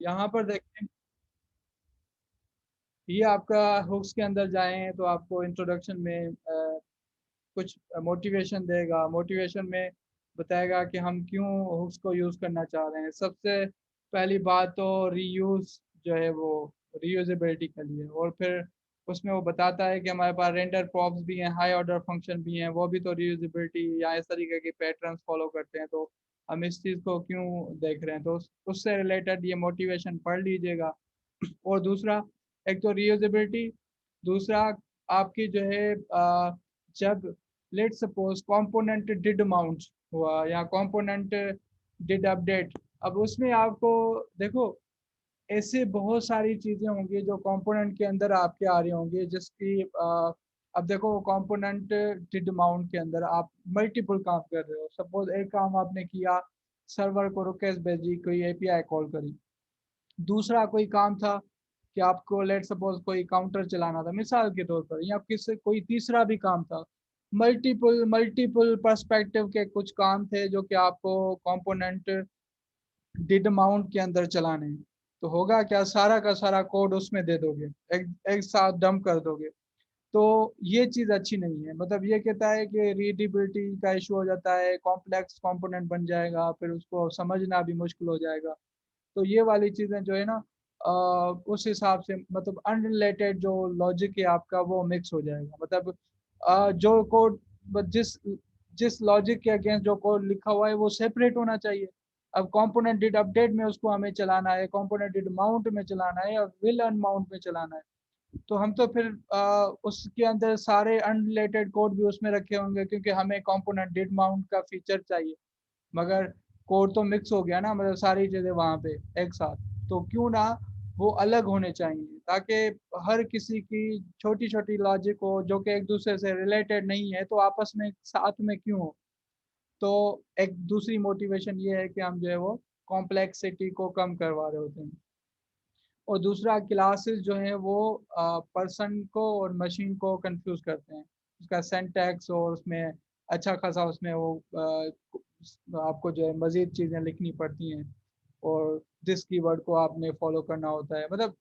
यहाँ पर देखें, ये आपका हुक्स के अंदर जाएं तो आपको इंट्रोडक्शन में कुछ मोटिवेशन देगा। मोटिवेशन में बताएगा कि हम क्यों हुक्स को यूज़ करना चाह रहे हैं। सबसे पहली बात तो रीयूज जो है वो रीयूजेबिलिटी के लिए, और फिर उसमें वो बताता है कि हमारे पास रेंडर प्रॉप्स भी हैं, हाई ऑर्डर फंक्शन भी हैं, वो भी तो रीयूजेबिलिटी या इस तरीके की पैटर्न्स फॉलो करते हैं। तो हम इस चीज़ को क्यों देख रहे हैं, तो उससे रिलेटेड ये मोटिवेशन पढ़ लीजिएगा। और दूसरा, एक तो रीयूजेबिलिटी, दूसरा आपकी जो है जब let suppose component did mount हुआ या कंपोनेंट डिड अपडेट, अब उसमें आपको देखो ऐसे बहुत सारी चीजें होंगी जो कंपोनेंट के अंदर आपके आ रही होंगी, जिसकी अब देखो कंपोनेंट डिड माउंट के अंदर आप मल्टीपल काम कर रहे हो। सपोज एक काम आपने किया, सर्वर को रिक्वेस्ट भेजी, कोई एपीआई कॉल करी। दूसरा कोई काम था कि आपको लेट सपोज कोई काउंटर चलाना था मिसाल के तौर पर, या किसी कोई तीसरा भी काम था। मल्टीपल मल्टीपल पर्सपेक्टिव के कुछ काम थे जो कि आपको कंपोनेंट डिड माउंट के अंदर चलाने हैं। तो होगा क्या, सारा का सारा कोड उसमें दे दोगे, एक साथ डंप कर दोगे। तो ये चीज़ अच्छी नहीं है। मतलब ये कहता है कि रीडेबिलिटी का इशू हो जाता है, कॉम्प्लेक्स कंपोनेंट बन जाएगा, फिर उसको समझना भी मुश्किल हो जाएगा। तो ये वाली चीज़ें जो है ना, उस हिसाब से मतलब अनरिलेटेड जो लॉजिक है आपका वो मिक्स हो जाएगा। मतलब जो कोड जिस जिस लॉजिक के अगेंस्ट जो कोड लिखा हुआ है वो सेपरेट होना चाहिए। अब कंपोनेंट डिड अपडेट में उसको हमें चलाना है, कंपोनेंट डिड माउंट में चलाना है, और विल अनमाउंट में चलाना है। तो हम तो फिर उसके अंदर सारे अनरिलेटेड कोड भी उसमें रखे होंगे, क्योंकि हमें कंपोनेंट डिड माउंट का फीचर चाहिए। मगर कोड तो मिक्स हो गया ना, मतलब सारी चीज़ें वहाँ पे एक साथ। तो क्यों ना वो अलग होने चाहिए, ताकि हर किसी की छोटी छोटी लॉजिक हो जो कि एक दूसरे से रिलेटेड नहीं है, तो आपस में साथ में क्यों हो। तो एक दूसरी मोटिवेशन ये है कि हम जो है वो कॉम्प्लेक्सिटी को कम करवा रहे होते हैं। और दूसरा, क्लासेस जो हैं वो पर्सन को और मशीन को कंफ्यूज करते हैं। उसका सिंटैक्स और उसमें अच्छा खासा उसमें वो आपको जो है मज़ीद चीज़ें लिखनी पड़ती हैं, और दिस कीवर्ड को आपने फॉलो करना होता है। मतलब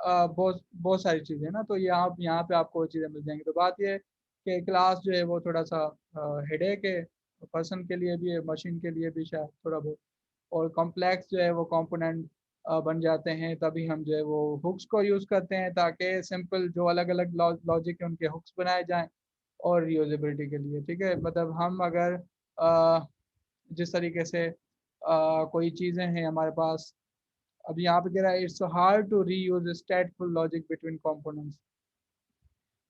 बहुत बहुत सारी चीज़ें ना, तो यहाँ पे आपको वो चीज़ें मिल जाएंगी। तो बात ये है कि क्लास जो है वो थोड़ा सा हेडेक है, पर्सन के लिए भी है, मशीन के लिए भी शायद थोड़ा बहुत। और कॉम्प्लेक्स जो है वो कंपोनेंट बन जाते हैं, तभी हम जो है वो हुक्स को यूज़ करते हैं, ताकि सिंपल जो अलग अलग लॉजिक है उनके हुक्स बनाए जाएं, और रीयूजेबिलिटी के लिए। ठीक है, मतलब हम अगर जिस तरीके से कोई चीज़ें हैं हमारे पास, अब यहाँ पे कह रहा है it's hard to reuse stateful logic between components,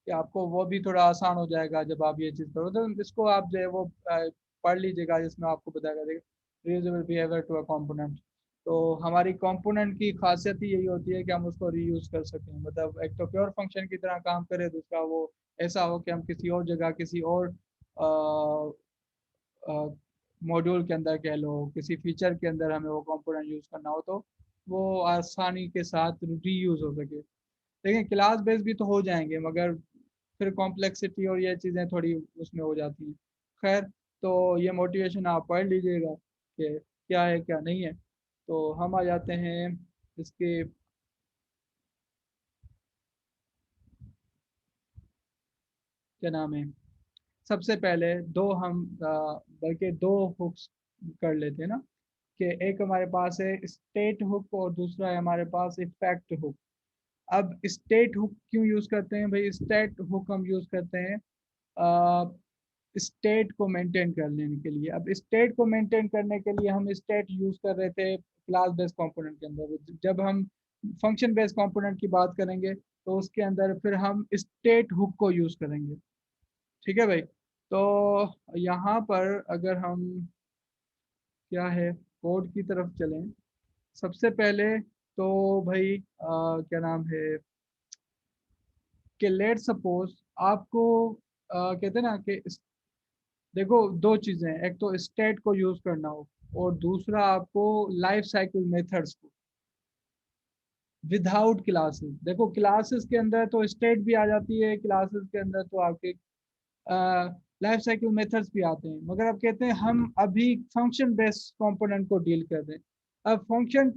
कि आपको वो भी थोड़ा आसान हो जाएगा जब आप ये चीज़ करो। तो इसको आप जो है वो पढ़ लीजिएगा, जिसमें आपको बताएगा reusable behaviour to a component. तो हमारी कंपोनेंट की खासियत ही यही होती है कि हम उसको रीयूज कर सकें। मतलब एक तो प्योर फंक्शन की तरह काम करे, दूसरा वो ऐसा हो कि हम किसी और जगह किसी और मॉड्यूल के अंदर कह लो, किसी फीचर के अंदर हमें वो कंपोनेंट यूज़ करना हो तो वो आसानी के साथ रीयूज हो सके। लेकिन क्लास बेस भी तो हो जाएंगे, मगर फिर कॉम्प्लेक्सिटी और ये चीज़ें थोड़ी उसमें हो जाती हैं। खैर, तो ये मोटिवेशन आप पढ़ लीजिएगा कि क्या है क्या नहीं है। तो हम आ जाते हैं इसके, क्या नाम है, सबसे पहले दो हम बल्कि दो हुक्स कर लेते हैं ना, कि एक हमारे पास है स्टेट हुक और दूसरा है हमारे पास इफेक्ट हुक। अब स्टेट हुक क्यों यूज़ करते हैं भाई? स्टेट हुक हम यूज़ करते हैं स्टेट को मेंटेन करने के लिए। अब स्टेट को मेंटेन करने के लिए हम स्टेट यूज़ कर रहे थे क्लास बेस्ड कंपोनेंट के अंदर। जब हम फंक्शन बेस्ड कंपोनेंट की बात करेंगे तो उसके अंदर फिर हम स्टेट हुक को यूज़ करेंगे। ठीक है भाई। तो यहाँ पर अगर हम क्या है कोड की तरफ चलें, सबसे पहले तो भाई क्या नाम है कि लेट सपोज आपको कहते हैं ना कि देखो दो चीज़ें हैं, एक तो स्टेट को यूज़ करना हो, और दूसरा आपको लाइफ साइकिल मेथड्स को विदाउट क्लासेस। देखो क्लासेस के अंदर तो स्टेट भी आ जाती है, क्लासेस के अंदर तो आपके लाइफ साइकिल मेथड्स भी आते हैं, मगर अब कहते हैं हम अभी फंक्शन बेस्ड कंपोनेंट को डील कर रहे हैं। अब फंक्शन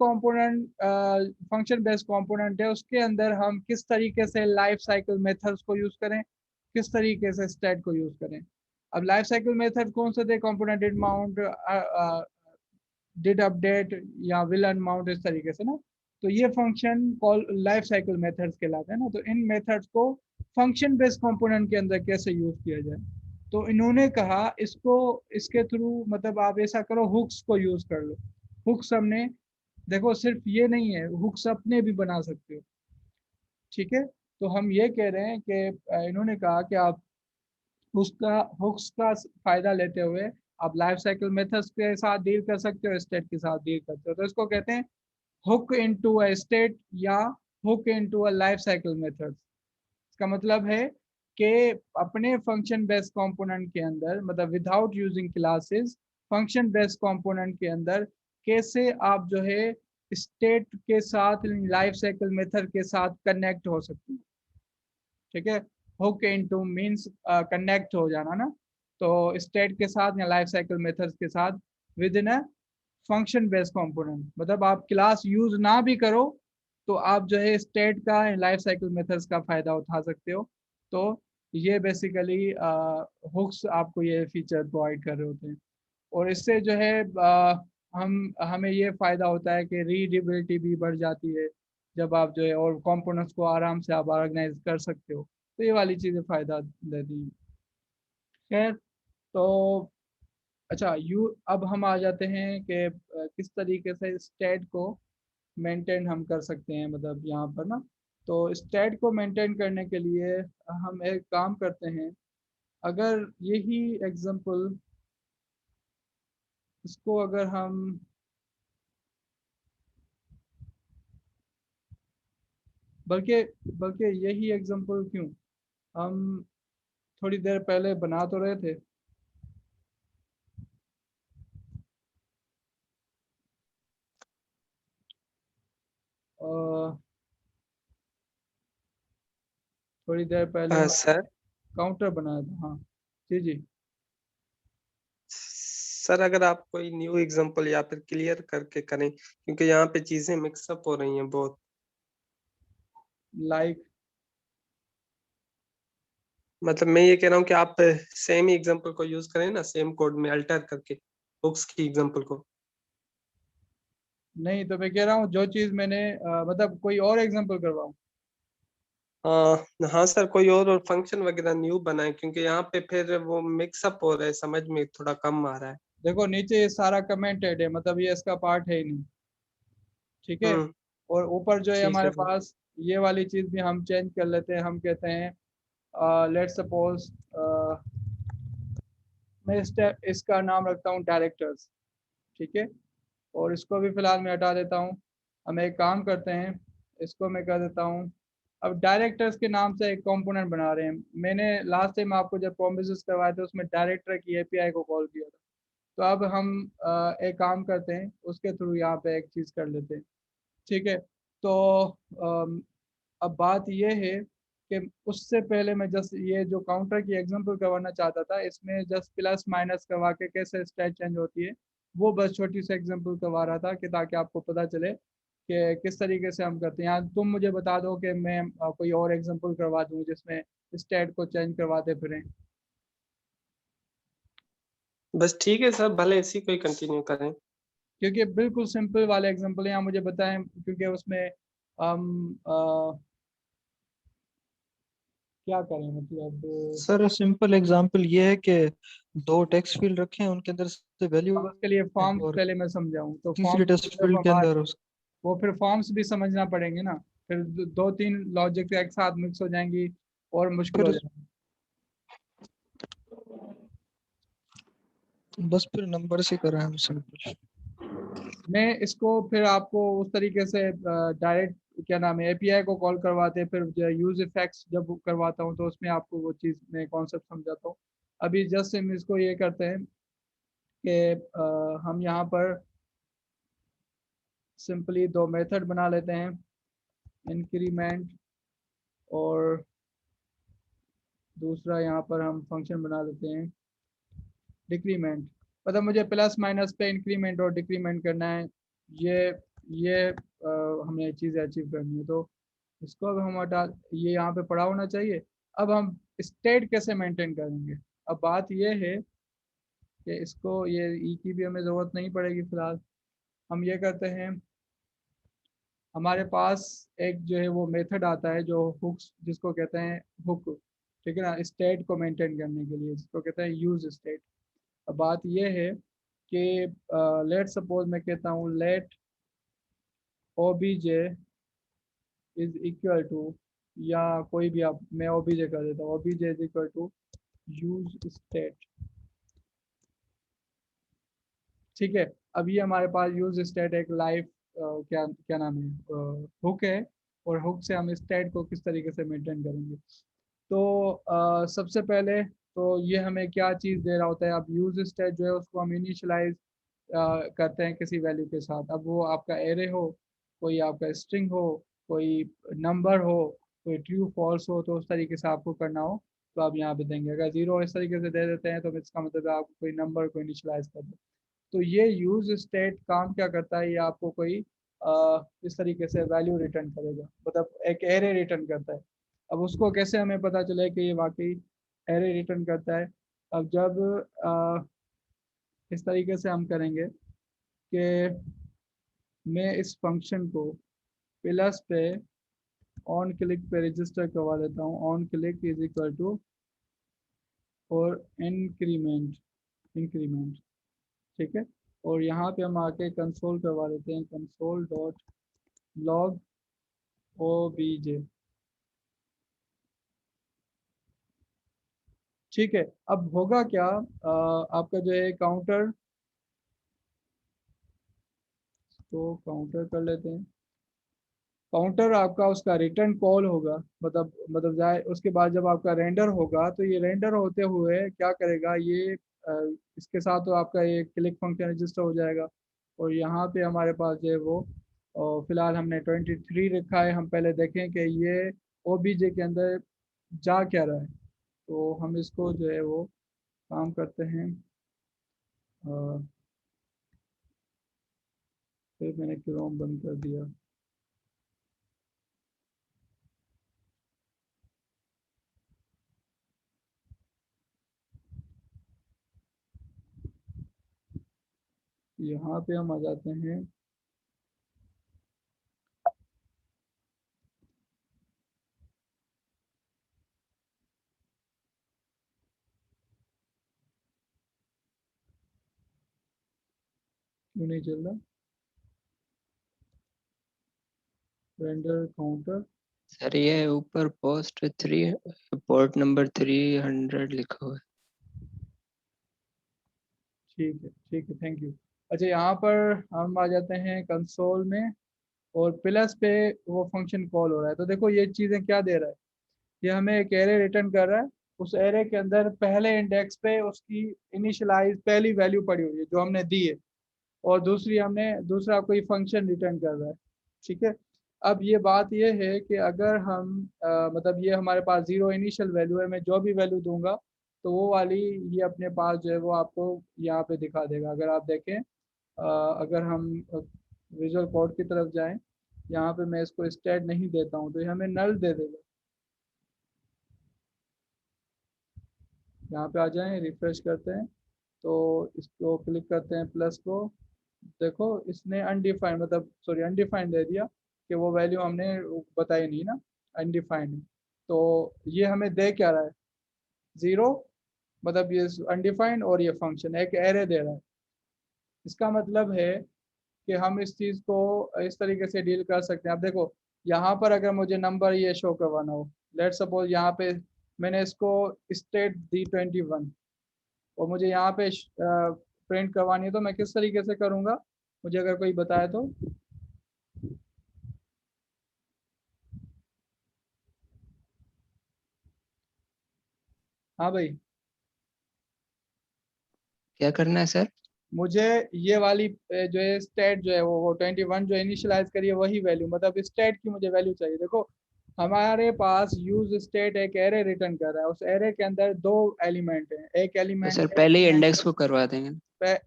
बेस्ड कंपोनेंट है, उसके अंदर हम किस तरीके से लाइफ साइकिल मेथड्स को यूज करें, किस तरीके से स्टेट को यूज करें। अब लाइफ साइकिल मेथड कौन से थे, component did mount, did update या विल अनमाउंट, इस तरीके से ना। तो ये function call life cycle methods कहलाते हैं ना। तो इन मेथड्स को फंक्शन बेस्ड कंपोनेंट के अंदर कैसे यूज किया जाए, तो इन्होंने कहा इसको, इसके थ्रू मतलब आप ऐसा करो, हुक्स को यूज कर लो। हुक्स हमने, देखो सिर्फ ये नहीं है, हुक्स अपने भी बना सकते हो, ठीक है। तो हम ये कह रहे हैं कि इन्होंने कहा कि आप उसका हुक्स का फायदा लेते हुए आप लाइफ साइकिल मेथड्स के साथ डील कर सकते हो, स्टेट के साथ डील करते हो। तो इसको कहते हैं हुक इनटू अ स्टेट या hook into a life cycle method. इसका मतलब है कि अपने फंक्शन बेस्ड कंपोनेंट के अंदर, मतलब without using classes, function based component के अंदर कैसे आप जो है स्टेट के साथ, लाइफ साइकिल मेथड के साथ कनेक्ट हो सकते हैं, ठीक है। हुक इनटू मींस कनेक्ट हो जाना ना। तो स्टेट के साथ या लाइफ साइकिल मेथड्स के साथ with in a function based component, मतलब आप क्लास यूज ना भी करो तो आप जो है स्टेट का, लाइफ साइकिल मेथड्स का फायदा उठा सकते हो। तो ये बेसिकली हुक्स आपको ये फीचर प्रोवाइड कर रहे होते हैं। और इससे जो है हमें ये फायदा होता है कि रीडेबिलिटी भी बढ़ जाती है जब आप जो है, और कंपोनेंट्स को आराम से आप ऑर्गेनाइज कर सकते हो। तो ये वाली चीज़ें फायदा देती हैं। खैर, तो अच्छा, अब हम आ जाते हैं कि किस तरीके से स्टेट को मेंटेन हम कर सकते हैं, मतलब यहाँ पर ना। तो स्टेट को मेंटेन करने के लिए हम एक काम करते हैं। अगर यही एग्जांपल, इसको अगर हम, बल्कि बल्कि यही एग्जांपल क्यों, हम थोड़ी देर पहले बना तो रहे थे। अ, थोड़ी देर पहले सर काउंटर बनाया था, हाँ जी जी। सर अगर आप कोई न्यू एग्जांपल या फिर क्लियर करके करें, क्योंकि यहाँ पे चीजें मिक्सअप हो रही हैं बहुत। लाइक, मतलब मैं ये कह रहा हूँ कि आप सेम ही एग्जांपल को यूज करें ना, सेम कोड में अल्टर करके बुक्स की एग्जांपल को। नहीं तो मैं कह रहा हूँ जो चीज़ मैंने मतलब कोई और एग्जांपल करवाऊँ। हाँ सर, कोई और फंक्शन वगैरह न्यू बनाए, क्योंकि यहाँ पे फिर वो मिक्सअप हो रहा है, समझ में थोड़ा कम आ रहा है। देखो नीचे ये सारा कमेंटेड है, मतलब ये इसका पार्ट है ही नहीं, ठीक है। हम्म। और ऊपर जो है ठीक हमारे है सर। पास ये वाली चीज़ भी हम चेंज कर लेते हैं। हम कहते हैं लेट सपोज मैं इसका नाम रखता हूँ डायरेक्टर्स, ठीक है। और इसको भी फिलहाल मैं हटा देता हूँ। हम एक काम करते हैं, इसको मैं कर देता हूँ। अब डायरेक्टर्स के नाम से एक कंपोनेंट बना रहे हैं। मैंने लास्ट टाइम आपको जब प्रोमिस करवाए थे उसमें डायरेक्टर की एपीआई को कॉल किया था। तो अब हम एक काम करते हैं, उसके थ्रू यहाँ पे एक चीज़ कर लेते हैं, ठीक है। तो अम, अब बात ये है कि उससे पहले मैं जस्ट ये जो काउंटर की एग्जांपल करवाना चाहता था, इसमें जस्ट प्लस माइनस करवा के कैसे स्टेट चेंज होती है, वो बस छोटी सी एग्जांपल करवा रहा था कि ताकि आपको पता चले कि किस तरीके से हम करते हैं। यहाँ तुम मुझे बता दो कि मैं कोई और एग्जांपल करवा दूँ जिसमें स्टेट को चेंज करवाते फिरें। बस ठीक है सर, भले इसी को ही कंटिन्यू करें। क्योंकि बिल्कुल सिंपल वाले एग्जांपल यहाँ मुझे बताएं, क्योंकि उसमें हम क्या करें, मतलब सर सिंपल एग्जांपल ये है कि दो टेक्स्ट फील्ड रखे हैं, उनके अंदर से वैल्यू अब उसके लिए है फॉर्म्स और पहले मैं समझाऊं तो तीसरी फॉर्म्स टेक्स्ट जब फील्ड हम के अंदर उस वो फिर फॉर्म्स भी समझना पड़ेंगे ना। फिर दो तीन लॉजिक एक साथ मिक्स हो जाएंगी और मुश्किल हो फिर जाएगी। बस फिर नंबर से कर रहे हैं हम सिंपल। मैं इसको फिर आपको उस तरीके से डायरेक्ट, क्या नाम है, एपीआई को कॉल करवाते हैं, फिर यूज इफेक्ट्स जब करवाता हूँ तो उसमें आपको वो चीज़ में कॉन्सेप्ट समझाता हूँ। अभी जस्ट हम इसको ये करते हैं कि हम यहाँ पर सिंपली दो मेथड बना लेते हैं, इंक्रीमेंट, और दूसरा यहाँ पर हम फंक्शन बना लेते हैं डिक्रीमेंट। मतलब मुझे प्लस माइनस पे इंक्रीमेंट और डिक्रीमेंट करना है। ये हमें चीज़ें अचीव करनी है, तो इसको अब हम हटा, ये यहाँ पे पड़ा होना चाहिए। अब हम स्टेट कैसे मेंटेन करेंगे? अब बात ये है कि इसको, ये ई की भी हमें ज़रूरत नहीं पड़ेगी फ़िलहाल। हम ये करते हैं, हमारे पास एक जो है वो मेथड आता है जो हुक्स, जिसको कहते हैं हुक, ठीक है ना, स्टेट को मेंटेन करने के लिए, जिसको कहते हैं यूज स्टेट। अब बात ये है कि लेट सपोज मैं कहता हूँ let OBJ is equal to, या कोई भी आप, मैं ओबीजे कर देता हूँ, OBJ is equal to use state, ठीक है। अब ये हमारे पास यूज स्टेट एक लाइव क्या क्या नाम है, हुक है, और हुक से हम स्टेट को किस तरीके से मेंटेन करेंगे। तो सबसे पहले तो ये हमें क्या चीज़ दे रहा होता है, अब यूज स्टेट जो है उसको हम इनिशियलाइज करते हैं किसी वैल्यू के साथ। अब वो आपका एरे हो, कोई आपका स्ट्रिंग हो, कोई नंबर हो, कोई ट्रू फॉल्स हो, तो उस तरीके से आपको करना हो तो आप यहाँ पे देंगे। अगर जीरो इस तरीके से दे देते हैं तो इसका मतलब है आप कोई नंबर को इनिशियलाइज कर दो। तो ये यूज स्टेट काम क्या करता है, ये आपको कोई इस तरीके से वैल्यू रिटर्न करेगा, मतलब एक एरे रिटर्न करता है। अब उसको कैसे हमें पता चले कि ये वाकई एरे रिटर्न करता है? अब जब इस तरीके से हम करेंगे कि मैं इस फंक्शन को प्लस पे ऑन क्लिक पे रजिस्टर करवा देता हूँ, on click is equal to और इंक्रीमेंट, ठीक है। और यहाँ पे हम आके कंसोल करवा देते हैं, कंसोल डॉट लॉग OBJ, ठीक है। अब होगा क्या, आपका जो है काउंटर, तो काउंटर कर लेते हैं, काउंटर आपका उसका रिटर्न कॉल होगा, मतलब जाए उसके बाद जब आपका रेंडर होगा तो ये रेंडर होते हुए क्या करेगा, ये इसके साथ तो आपका ये क्लिक फंक्शन रजिस्टर हो जाएगा। और यहाँ पे हमारे पास जो है वो फिलहाल हमने 23 रखा है, हम पहले देखें कि ये OBJ के अंदर जा क्या रहा है। तो हम इसको जो है वो काम करते हैं, फिर मैंने क्रोम बंद कर दिया। यहाँ पे हम आ जाते हैं, क्यों नहीं चल रहा रेंडर काउंटर? सर ये ऊपर पोस्ट 3 पोर्ट नंबर 300 लिखा हुआ है। ठीक है, थैंक यू। अच्छा, यहाँ पर हम आ जाते हैं कंसोल में, और प्लस पे वो फंक्शन कॉल हो रहा है। तो देखो ये चीज़ें क्या दे रहा है, ये हमें एक एरे रिटर्न कर रहा है, उस एरे के अंदर पहले इंडेक्स पे उसकी इनिशियलाइज पहली वैल्यू पड़ी हुई है जो हमने दी है, और दूसरा कोई फंक्शन रिटर्न कर रहा है, ठीक है। अब ये बात ये है कि अगर हम मतलब ये हमारे पास जीरो इनिशियल वैल्यू है, मैं जो भी वैल्यू दूंगा तो वो वाली ये अपने पास जो है वो आपको यहाँ पे दिखा देगा। अगर आप देखें, अगर हम विजुअल कोड की तरफ जाएं, यहाँ पे मैं इसको स्टेट नहीं देता हूँ तो ये हमें नल दे देगा। यहाँ पे आ जाएं, रिफ्रेश करते हैं, तो इसको क्लिक करते हैं प्लस को, देखो इसने अनडिफाइंड, मतलब सॉरी अनडिफाइंड दे दिया कि वो वैल्यू हमने बताई नहीं ना, अनडिफाइंड। तो ये हमें दे क्या रहा है, ज़ीरो, मतलब ये अनडिफाइंड, और ये फंक्शन एक एरे दे रहा है। इसका मतलब है कि हम इस चीज़ को इस तरीके से डील कर सकते हैं। अब देखो यहाँ पर अगर मुझे नंबर ये शो करवाना हो, लेट सपोज यहाँ पे मैंने इसको स्टेट दी 21, और मुझे यहाँ पे प्रिंट करवानी है, तो मैं किस तरीके से करूँगा, मुझे अगर कोई बताए तो। हाँ भाई, क्या करना है सर? मुझे ये वाली जो है स्टेट जो है वो 21 जो इनिशियलाइज करी है वही वैल्यू, मतलब स्टेट की मुझे वैल्यू चाहिए। देखो हमारे पास यूज स्टेट एक एरे रिटर्न कर रहा है, उस एरे के अंदर दो एलिमेंट हैं, एक तो एलिमेंट सर पहले ही इंडेक्स को करवा देंगे। सर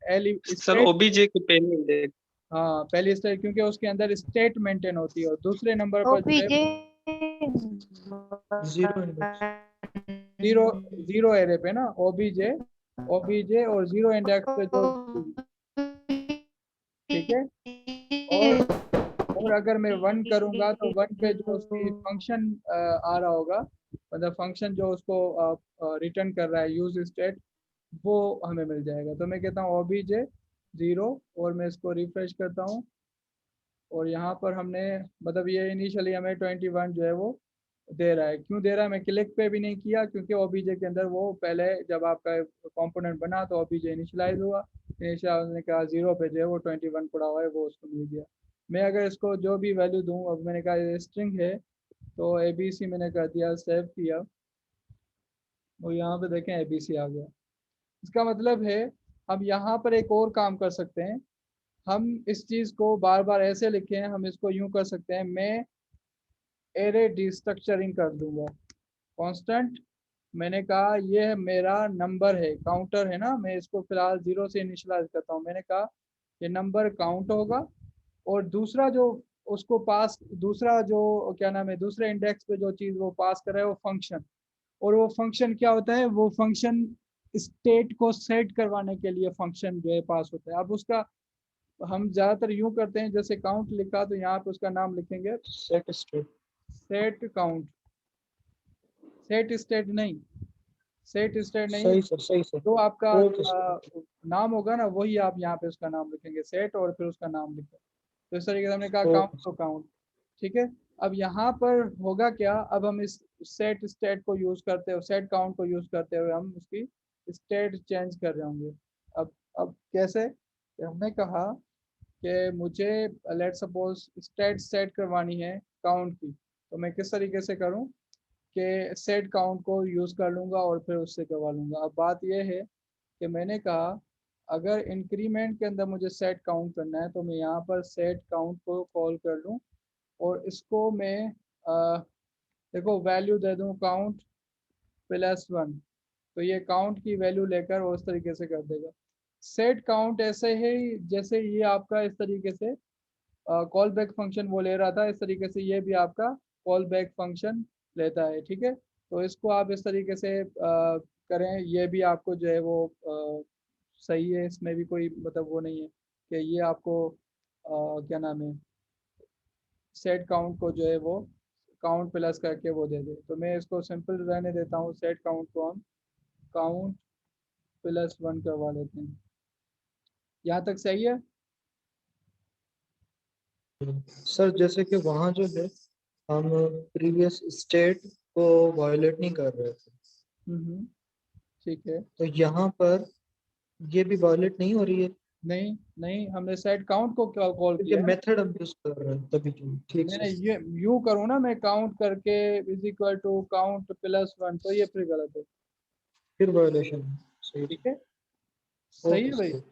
स्टेट, OBJ के पहले इंडेक्स, हाँ पहली स्टेट, क्योंकि उसके अंदर स्टेट मेंटेन होती है, और दूसरे नंबर पर जो है zero index. Zero zero array पे ना, ओबीजे ओबीजे और जीरो इंडेक्स पे जो, ठीक है। और और अगर मैं 1 करूंगा तो 1 पे जो उसकी फंक्शन आ रहा होगा, मतलब फंक्शन जो उसको रिटर्न कर रहा है यूज स्टेट, वो हमें मिल जाएगा। तो मैं कहता हूँ ओबीजे 0, और मैं इसको रिफ्रेश करता हूँ, और यहाँ पर हमने, मतलब ये इनिशियली हमें 21 जो है वो दे रहा है। क्यों दे रहा है, मैं क्लिक पे भी नहीं किया, क्योंकि ओबीजे के अंदर वो पहले जब आपका कंपोनेंट बना तो ओबीजे इनिशियलाइज हुआ, इनिशियलाइज ने कहा 0 पे जो है वो 21 पड़ा हुआ है, वो उसको मिल गया। मैं अगर इसको जो भी वैल्यू दूँ, अब मैंने कहा ये स्ट्रिंग है, तो एबीसी मैंने कर दिया, सेव किया, और यहाँ पे देखें एबीसी आ गया। इसका मतलब है हम यहाँ पर एक और काम कर सकते हैं। हम इस चीज़ को बार बार ऐसे लिखें, हम इसको यूं कर सकते हैं, मैं एरे डिस्ट्रक्चरिंग कर दूंगा। कांस्टेंट, मैंने कहा ये मेरा नंबर है, काउंटर है ना, मैं इसको फिलहाल 0 से इनिशियलाइज करता हूँ। मैंने कहा ये नंबर काउंट होगा, और दूसरा जो उसको पास, दूसरा जो क्या नाम है, दूसरे इंडेक्स पे जो चीज़ वो पास कर रहा है वो फंक्शन। और वो फंक्शन क्या होता है, वो फंक्शन स्टेट को सेट करवाने के लिए फंक्शन जो है पास होता है। अब उसका हम ज़्यादातर यूं करते हैं, जैसे काउंट लिखा तो यहाँ पे उसका नाम लिखेंगे set state. Set count, set state नहीं, सेट स्टेट नहीं, सही सर, सही सर। जो आपका ओके सर। नाम होगा ना, वही आप यहाँ पे उसका नाम लिखेंगे, सेट और फिर उसका नाम लिखें। तो इस तरीके से हमने कहा काउंट ओके तो सर। काउंट, ठीक है। अब यहाँ पर होगा क्या, अब हम इस सेट स्टेट को यूज करते हुए, सेट काउंट को यूज करते हुए हम उसकी स्टेट चेंज कर रहे होंगे। अब कैसे, हमने कहा कि मुझे लेट सपोज स्टेट सेट करवानी है काउंट की, तो मैं किस तरीके से करूं कि सेट काउंट को यूज़ कर लूँगा और फिर उससे करवा लूँगा। अब बात यह है कि मैंने कहा अगर इंक्रीमेंट के अंदर मुझे सेट काउंट करना है, तो मैं यहाँ पर सेट काउंट को कॉल कर लूँ, और इसको मैं देखो वैल्यू दे दूँ काउंट +1, तो ये काउंट की वैल्यू लेकर वो उस तरीके से कर देगा। सेट काउंट ऐसे ही जैसे ये आपका इस तरीके से कॉल बैक फंक्शन वो ले रहा था, इस तरीके से ये भी आपका कॉल बैक फंक्शन लेता है, ठीक है। तो इसको आप इस तरीके से करें, ये भी आपको जो है वो सही है, इसमें भी कोई मतलब वो नहीं है कि ये आपको क्या नाम है, सेट काउंट को जो है वो काउंट प्लस करके वो दे दे। तो मैं इसको सिंपल रहने देता हूँ, सेट काउंट को हम काउंट +1 करवा लेते हैं। यहाँ तक सही है। सर जैसे कि वहाँ जो है हम प्रीवियस स्टेट को वायलेट नहीं कर रहे थे, ठीक है। तो यहाँ पर ये भी वायलेट नहीं हो रही है, नहीं नहीं, हमने सेट काउंट को क्या कॉल क्योंकि किया है। मेथड हम यूज कर रहे हैं तभी क्यों। ठीक मैंने सर। ये यू करूँ ना, मैं काउंट करके इज इक्वल टू काउंट +1, तो ये फिर गलत है, फिर वायलेशन। सही ठीक सर। है। सही ओके है भाई। सर।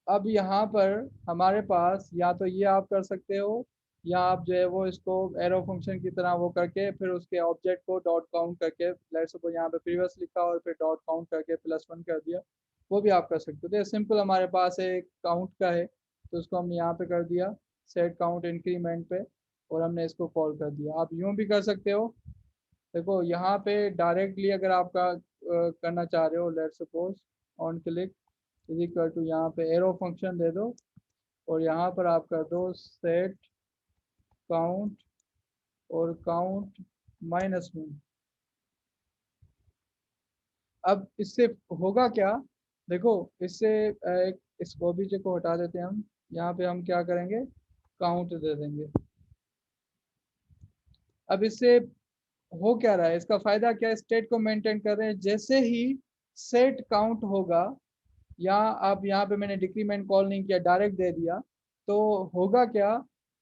अब यहाँ पर हमारे पास या तो ये आप कर सकते हो, या आप जो है वो इसको एरो फंक्शन की तरह वो करके फिर उसके ऑब्जेक्ट को डॉट काउंट करके, लेट्स सपोज यहाँ पे प्रीवियस लिखा और फिर डॉट काउंट करके +1 कर दिया, वो भी आप कर सकते हो। तो ये सिंपल हमारे पास एक काउंट का है, तो उसको हमने यहाँ पे कर दिया सेट काउंट इंक्रीमेंट पे, और हमने इसको कॉल कर दिया। आप यूँ भी कर सकते हो, देखो यहाँ पे डायरेक्टली अगर आपका करना चाह रहे हो, let's suppose on click is equal to, यहाँ पे एरो फंक्शन दे दो, और यहाँ पर आप कर दो सेट काउंट और काउंट -1। अब इससे होगा क्या, देखो इससे एक इस ओबीजे को हटा देते हैं हम, यहाँ पे हम क्या करेंगे, काउंट दे देंगे। अब इससे हो क्या रहा है, इसका फायदा क्या है, स्टेट को मेंटेन कर रहे हैं। जैसे ही सेट काउंट होगा, या आप यहाँ पे मैंने डिक्रीमेंट कॉल नहीं किया, डायरेक्ट दे दिया, तो होगा क्या,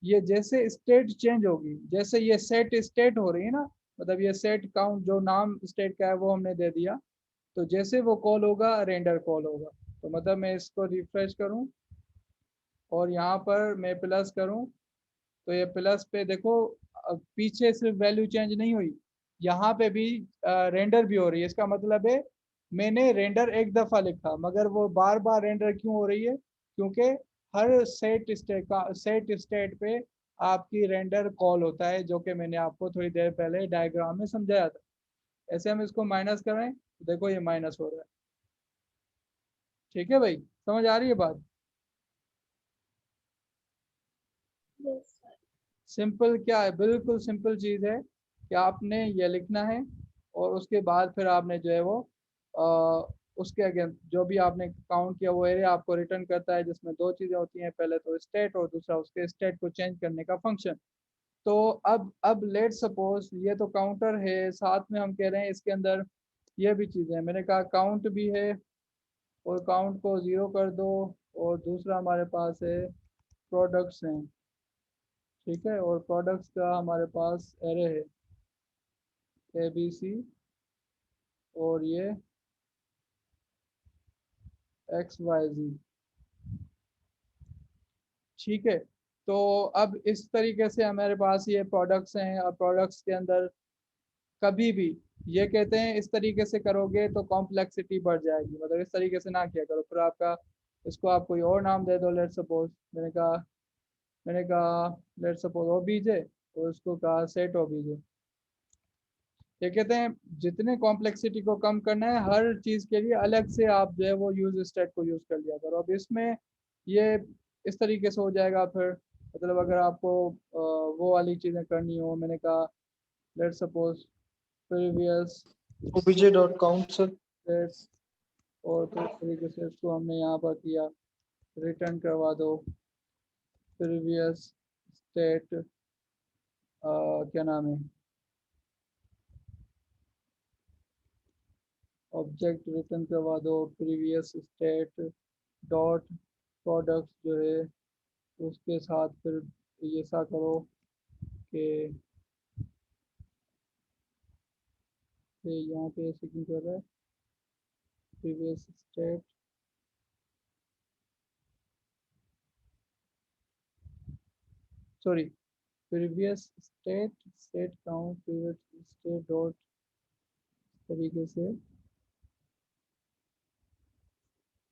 ये जैसे स्टेट चेंज होगी, जैसे ये सेट स्टेट हो रही है ना, मतलब ये सेट काउंट जो नाम स्टेट का है वो हमने दे दिया, तो जैसे वो कॉल होगा रेंडर कॉल होगा। तो मतलब मैं इसको रिफ्रेश करूं और यहाँ पर मैं प्लस करूं, तो ये प्लस पे देखो पीछे सिर्फ वैल्यू चेंज नहीं हुई, यहाँ पे भी रेंडर भी हो रही है। इसका मतलब है मैंने रेंडर एक दफ़ा लिखा, मगर वो बार बार रेंडर क्यों हो रही है? क्योंकि हर सेट स्टेट पे आपकी रेंडर कॉल होता है, जो कि मैंने आपको थोड़ी देर पहले डायग्राम में समझाया था। ऐसे हम इसको माइनस करें, देखो ये माइनस हो रहा है। ठीक है भाई, समझ आ रही है बात? सिंपल क्या है, बिल्कुल सिंपल चीज़ है कि आपने ये लिखना है और उसके बाद फिर आपने जो है वो उसके अगेंस्ट जो भी आपने काउंट किया वो एरिया आपको रिटर्न करता है, जिसमें दो चीज़ें होती हैं, पहले तो स्टेट और दूसरा उसके स्टेट को चेंज करने का फंक्शन। तो अब लेट सपोज ये तो काउंटर है, साथ में हम कह रहे हैं इसके अंदर ये भी चीज़ें हैं। मैंने कहा काउंट भी है और काउंट को 0 कर दो, और दूसरा हमारे पास है प्रोडक्ट्स हैं। ठीक है, और प्रोडक्ट्स का हमारे पास एरे है ABC, और ये XYZ। ठीक है, तो अब इस तरीके से हमारे पास ये प्रोडक्ट्स हैं, और प्रोडक्ट्स के अंदर कभी भी ये कहते हैं इस तरीके से करोगे तो कॉम्प्लेक्सिटी बढ़ जाएगी, मतलब इस तरीके से ना किया करो। फिर आपका इसको आप कोई और नाम दे दो, लेट सपोज मैंने कहा लेट सपोज OBJ, और उसको कहा सेट OBJ। ये कहते हैं जितने कॉम्प्लेक्सिटी को कम करना है, हर चीज़ के लिए अलग से आप जो है वो यूज स्टेट को यूज़ कर लिया करो। अब इसमें ये इस तरीके से हो जाएगा। फिर मतलब अगर आपको वो वाली चीज़ें करनी हो, मैंने कहा let suppose previous obj.count sir. States, और तो इस तरीके से इसको हमने यहाँ पर किया, रिटर्न करवा दो प्रीवियस स्टेट, क्या नाम है, ऑब्जेक्ट रिटर्न करवा दो प्रीवियस स्टेट डॉट प्रोडक्ट्स जो है उसके साथ फिर ये ऐसा करो कि यहाँ पे ऐसे क्यों कर रहा है, previous state sorry previous state count previous state dot तरीके से,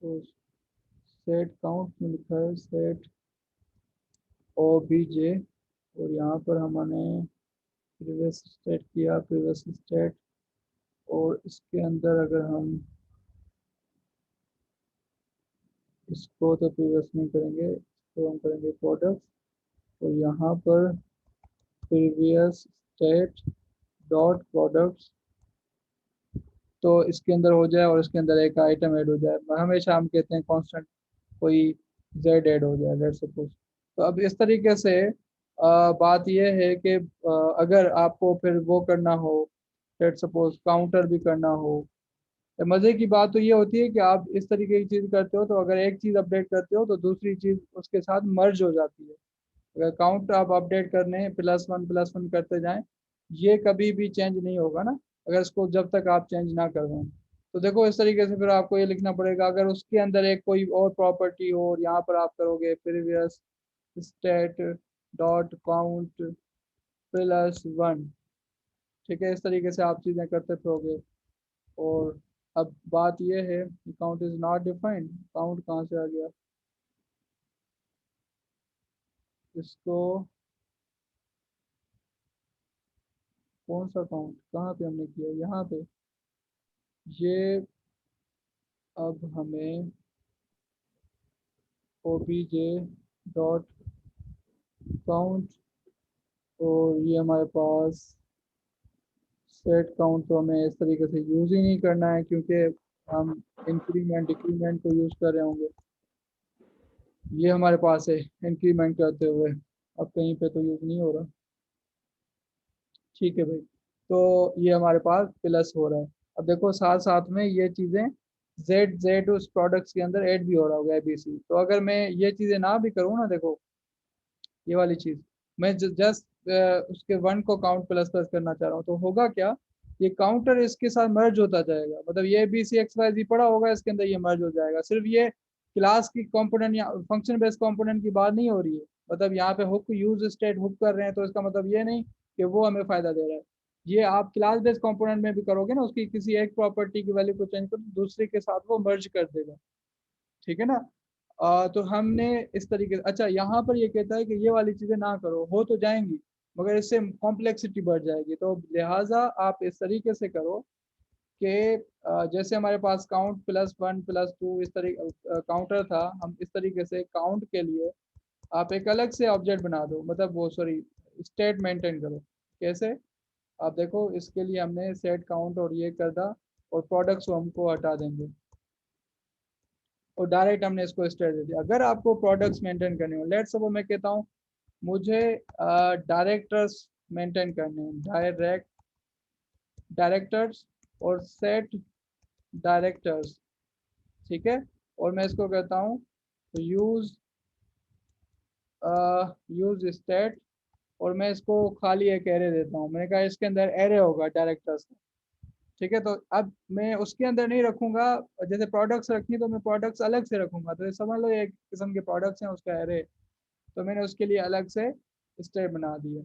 तो सेट काउंट में लिखा है सेट OBJ, और यहाँ पर हमने प्रीवियस स्टेट किया प्रीवियस स्टेट, और इसके अंदर अगर हम इसको तो प्रीवियस नहीं करेंगे, इसको हम करेंगे प्रोडक्ट, और यहाँ पर प्रीवियस स्टेट डॉट प्रोडक्ट्स, तो इसके अंदर हो जाए और इसके अंदर एक आइटम ऐड हो जाए। हमेशा हम कहते हैं कांस्टेंट कोई Z ऐड हो जाए, लेट्स सपोज। तो अब इस तरीके से बात यह है कि अगर आपको फिर वो करना हो, लेट्स सपोज काउंटर भी करना हो, तो मज़े की बात तो ये होती है कि आप इस तरीके की चीज़ करते हो तो अगर एक चीज़ अपडेट करते हो तो दूसरी चीज़ उसके साथ मर्ज हो जाती है। अगर काउंट आप अपडेट करने +1 करते जाएं, ये कभी भी चेंज नहीं होगा ना, अगर इसको जब तक आप चेंज ना करवाएं। तो देखो इस तरीके से फिर आपको ये लिखना पड़ेगा, अगर उसके अंदर एक कोई और प्रॉपर्टी हो, और यहाँ पर आप करोगे प्रीवियस स्टेट डॉट काउंट +1। ठीक है, इस तरीके से आप चीज़ें करते फिरोगे। और अब बात यह है कि count is not defined, count कहाँ से आ गया, इसको कौन सा काउंट कहाँ पे हमने किया, यहाँ पे। ये अब हमें OBJ डॉट काउंट, और ये हमारे पास सेट काउंट तो हमें इस तरीके से यूज़ ही नहीं करना है, क्योंकि हम इंक्रीमेंट डिक्रीमेंट को यूज़ कर रहे होंगे। ये हमारे पास है इंक्रीमेंट करते हुए, अब कहीं पे तो यूज़ नहीं हो रहा। ठीक है भाई, तो ये हमारे पास प्लस हो रहा है। अब देखो साथ साथ में ये चीज़ें Z उस प्रोडक्ट्स के अंदर ऐड भी हो रहा होगा ABC। तो अगर मैं ये चीज़ें ना भी करूँ ना, देखो ये वाली चीज़ मैं जस्ट उसके 1 को काउंट ++ करना चाह रहा हूँ, तो होगा क्या, ये काउंटर इसके साथ मर्ज होता जाएगा, मतलब ये BCXYZ पड़ा होगा इसके अंदर, ये मर्ज हो जाएगा। सिर्फ ये क्लास की कंपोनेंट या फंक्शन बेस्ड कंपोनेंट की बात नहीं हो रही है, मतलब यहाँ पे हुक यूज स्टेट हुक कर रहे हैं, तो इसका मतलब ये नहीं कि वो हमें फ़ायदा दे रहा है। ये आप क्लास बेस्ड कंपोनेंट में भी करोगे ना, उसकी किसी एक प्रॉपर्टी की वैल्यू को चेंज करो दूसरे के साथ वो मर्ज कर देगा, ठीक है ना। तो हमने इस तरीके से, अच्छा यहाँ पर ये कहता है कि ये वाली चीज़ें ना करो, हो तो जाएंगी मगर इससे कॉम्प्लेक्सिटी बढ़ जाएगी, तो लिहाजा आप इस तरीके से करो कि जैसे हमारे पास काउंट +1 +2 इस तरीके काउंटर था, हम इस तरीके से काउंट के लिए आप एक अलग से ऑब्जेक्ट बना दो, मतलब वो सॉरी स्टेट मेंटेन करो। कैसे, आप देखो इसके लिए हमने सेट काउंट और ये कर दा और प्रोडक्ट्स को हमको हटा देंगे और डायरेक्ट हमने इसको स्टेट दे दिया। अगर आपको प्रोडक्ट्स मेंटेन करने हो, लेट्स सपोज मैं कहता हूँ मुझे डायरेक्टर्स मेंटेन करने हैं, डायरेक्टर्स और सेट डायरेक्टर्स, ठीक है। और मैं इसको कहता हूँ यूज स्टेट और मैं इसको खाली एक एरे देता हूँ, मैंने कहा इसके अंदर एरे होगा डायरेक्टर्स का, ठीक है। तो अब मैं उसके अंदर नहीं रखूंगा, जैसे प्रोडक्ट्स रखी तो मैं प्रोडक्ट्स अलग से रखूंगा, तो ये समझ लो एक किस्म के प्रोडक्ट्स हैं उसका एरे, तो मैंने उसके लिए अलग से स्टेट बना दिया,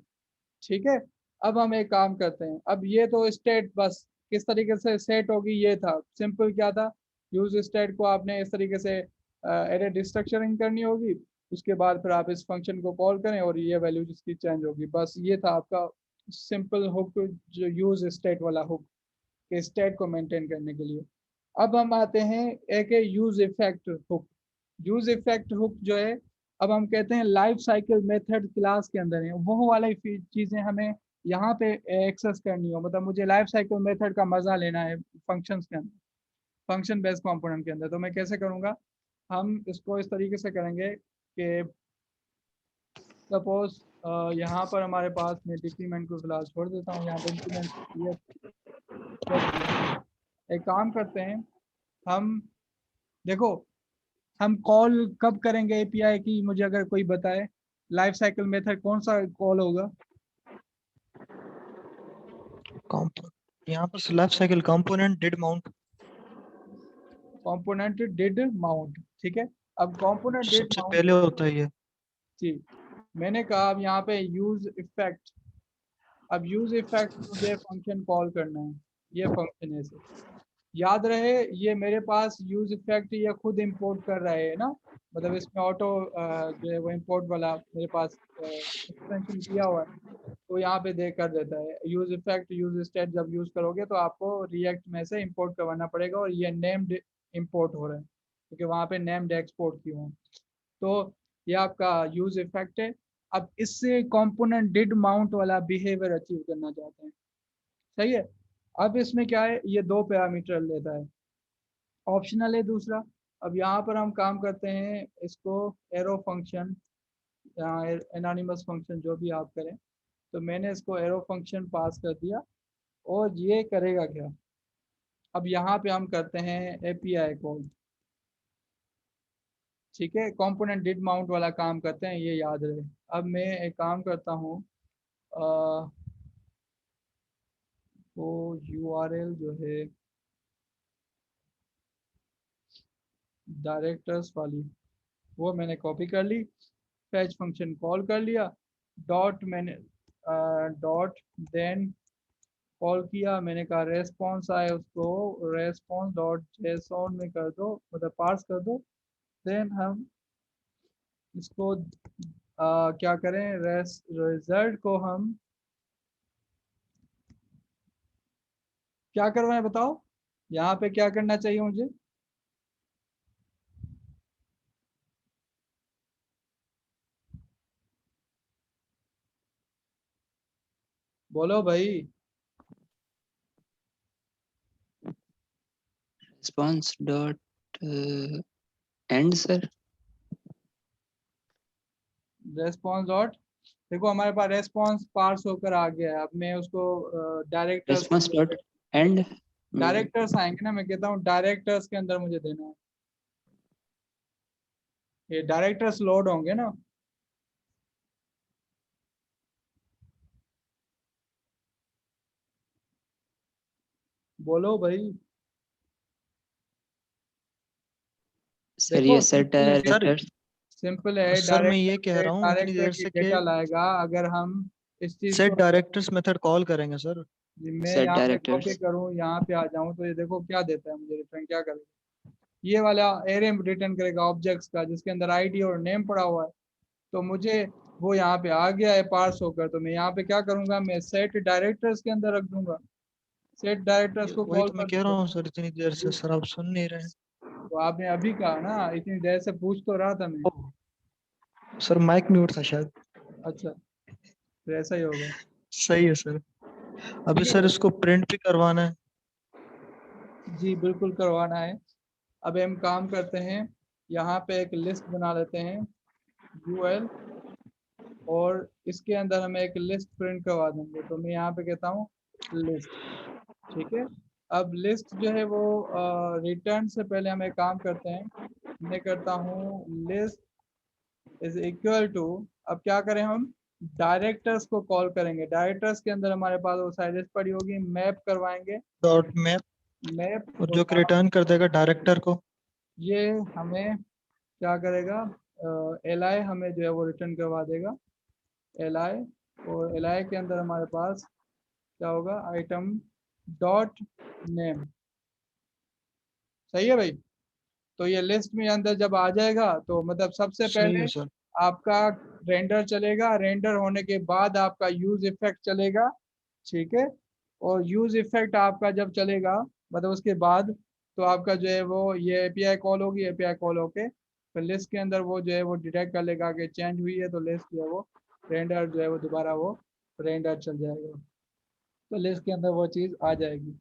ठीक है। अब हम एक काम करते हैं, अब ये तो स्टेट बस किस तरीके से सेट होगी ये था, सिंपल क्या था, यूज स्टेट को आपने इस तरीके से एरे डिस्ट्रक्चरिंग करनी होगी, उसके बाद फिर आप इस फंक्शन को कॉल करें और ये वैल्यू जिसकी चेंज होगी, बस ये था आपका सिंपल हुक, जो यूज स्टेट वाला हुक के स्टेट को मेंटेन करने के लिए। अब हम आते हैं एक use effect hook. Use effect hook जो है, अब हम कहते हैं लाइफ साइकिल मेथड क्लास के अंदर है, वो वाली चीजें हमें यहाँ पे एक्सेस करनी हो, मतलब मुझे लाइफ साइकिल मेथड का मजा लेना है फंक्शंस के अंदर, फंक्शन बेस्ड कंपोनेंट के अंदर, तो मैं कैसे करूँगा, हम इसको इस तरीके से करेंगे कि सपोज यहाँ पर हमारे पास, मैं डिक्रीमेंट को फिलहाल छोड़ देता हूँ, यहाँ पे इंक्रीमेंट एक काम करते हैं हम, देखो हम कॉल कब करेंगे एपीआई की, मुझे अगर कोई बताए लाइफ साइकिल मेथड कौन सा कॉल होगा। यहाँ पर life cycle component did mount, component did mount, ठीक है। अब कंपोनेंट डिड सबसे माउंट, पहले होता है ये। जी मैंने कहा अब यहाँ पे यूज इफेक्ट, अब यूज इफेक्ट मुझे फंक्शन कॉल करना है, ये फंक्शन है, याद रहे ये मेरे पास यूज इफेक्ट ये खुद इंपोर्ट कर रहे हैं ना, मतलब इसमें ऑटो जो है वो इंपोर्ट वाला मेरे पास एक्सटेंशन किया हुआ है, तो यहाँ पे दे कर देता है यूज इफेक्ट यूज स्टेट, जब यूज करोगे तो आपको रिएक्ट में से इंपोर्ट करवाना पड़ेगा और ये नेम्ड इंपोर्ट हो रहा है क्योंकि वहाँ पे नेम्ड एक्सपोर्ट किया है, तो ये आपका यूज इफेक्ट है। अब इससे कंपोनेंट डिड माउंट वाला बिहेवियर अचीव करना चाहते हैं, सही है। अब इसमें क्या है, ये 2 पैरामीटर लेता है, ऑप्शनल है दूसरा। अब यहाँ पर हम काम करते हैं इसको एरो फंक्शन या एनोनिमस फंक्शन जो भी आप करें, तो मैंने इसको एरो फंक्शन पास कर दिया और ये करेगा क्या, अब यहाँ पे हम करते हैं एपीआई कॉल, ठीक है। कंपोनेंट डिड माउंट वाला काम करते हैं, ये याद रहे। अब मैं एक काम करता हूँ, तो यूआरएल जो है डायरेक्टर्स वाली वो मैंने कॉपी कर ली, फैच फंक्शन कॉल कर लिया, डॉट मैंने डॉट देन कॉल किया, मैंने कहा रेस्पॉन्स आए उसको रेस्पॉन्स डॉट जेसॉन में कर दो, मतलब पार्स कर दो, देन हम इसको क्या करें, रिजल्ट को हम क्या करवाएं बताओ, यहाँ पे क्या करना चाहिए मुझे, बोलो भाई। response dot end sir, response dot, देखो हमारे पास रेस्पॉन्स पार्स होकर आ गया है, अब मैं उसको response dot end डायरेक्टर्स आएंगे ना, मैं कहता हूँ डायरेक्टर्स के अंदर मुझे देना है, ये डायरेक्टर्स लोड होंगे ना, बोलो भाई। सर देखो ये set directors सिंपल है, सर मैं ये कह रहा हूँ इतनी डायरेक्टर देर की से डेटा कि लाएगा, अगर हम इस चीज सेट को, डायरेक्टर्स मेथड कॉल करेंगे सर, जी मैं Set यहाँ पे directors. कॉपी करूँ, यहाँ पे आ जाऊँ तो ये देखो क्या देता है मुझे रिटर्न, क्या करेगा ये वाला एरे रिटर्न करेगा ऑब्जेक्ट्स का जिसके अंदर आईडी और नेम पड़ा हुआ है। तो मुझे वो यहाँ पे आ गया है पार्स होकर, तो मैं यहाँ पे क्या करूँगा, मैं सेट डायरेक्टर्स के अंदर रख दूंगा। सेट डायरेक्टर्स को वही कॉल तो मैं कर कह रहा दूंगा। हूँ सर, इतनी देर से सर आप सुन नहीं रहे हैं। तो आपने अभी कहा ना, इतनी देर से पूछ तो रहा था मैं। ओह, सर माइक म्यूट था शायद। अच्छा तो ऐसा ही होगा। सही है सर। अभी ठीक है सर भाई। इसको प्रिंट भी करवाना है। जी बिल्कुल करवाना है। अब हम काम करते हैं, यहाँ पे एक लिस्ट बना लेते हैं यूएल, और इसके अंदर हमें एक लिस्ट प्रिंट करवा देंगे। तो मैं यहाँ पे कहता हूँ लिस्ट, ठीक है। अब लिस्ट जो है वो रिटर्न से पहले हम एक काम करते हैं, मैं करता हूँ लिस्ट इज इक्वल टू, अब क्या करें हम डायरेक्टर्स को कॉल करेंगे। डायरेक्टर्स के अंदर हमारे पास वो साइड लिस्ट पड़ी होगी, मैप करवाएंगे, डॉट मैप, मैप और और जो कि रिटर्न कर देगा डायरेक्टर को। ये हमें क्या करेगा, li हमें जो है वो रिटर्न करवा देगा li, और li के अंदर हमारे पास क्या होगा, आइटम डॉट नेम। सही है भाई। तो ये लिस्ट में अंदर जब आ जाएगा तो मतलब सबसे सही पहले है सर। आपका रेंडर चलेगा, रेंडर होने के बाद आपका यूज इफेक्ट चलेगा, ठीक है। और यूज इफेक्ट आपका जब चलेगा मतलब उसके बाद तो आपका जो है वो ये एपीआई कॉल होगी, एपीआई कॉल होके फिर लिस्ट के अंदर वो जो है वो डिटेक्ट कर लेगा कि चेंज हुई है, तो लिस्ट जो है वो रेंडर जो है वो दोबारा वो रेंडर चल जाएगा, तो लिस्ट के अंदर वो चीज़ आ जाएगी।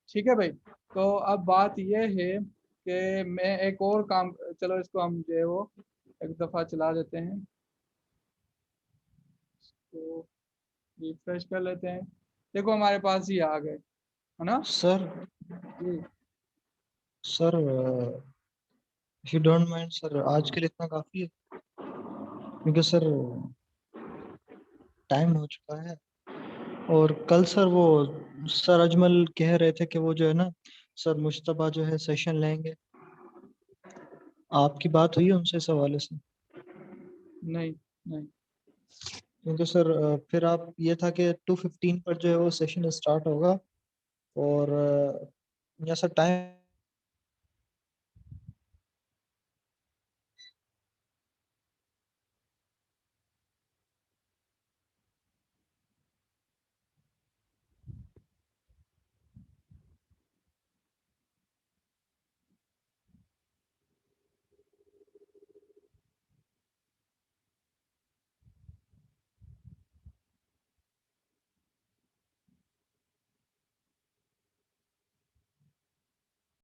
ठीक है भाई। तो अब बात ये है कि मैं एक और काम, चलो इसको हम जो है वो एक दफ़ा चला देते हैं, तो रिफ्रेश कर लेते हैं। देखो हमारे पास ये आ गए, है ना। Sir ji sir if you don't mind sir, आज के लिए इतना काफी है, क्योंकि सर टाइम हो चुका है। और कल सर वो सर अजमल कह रहे थे कि वो जो है ना सर मुश्तबा जो है सेशन लेंगे। आपकी बात हुई है उनसे इस हवाले से? नहीं नहीं। क्योंकि सर फिर आप ये था कि 2:15 पर जो है वो सेशन स्टार्ट होगा, और जैसा टाइम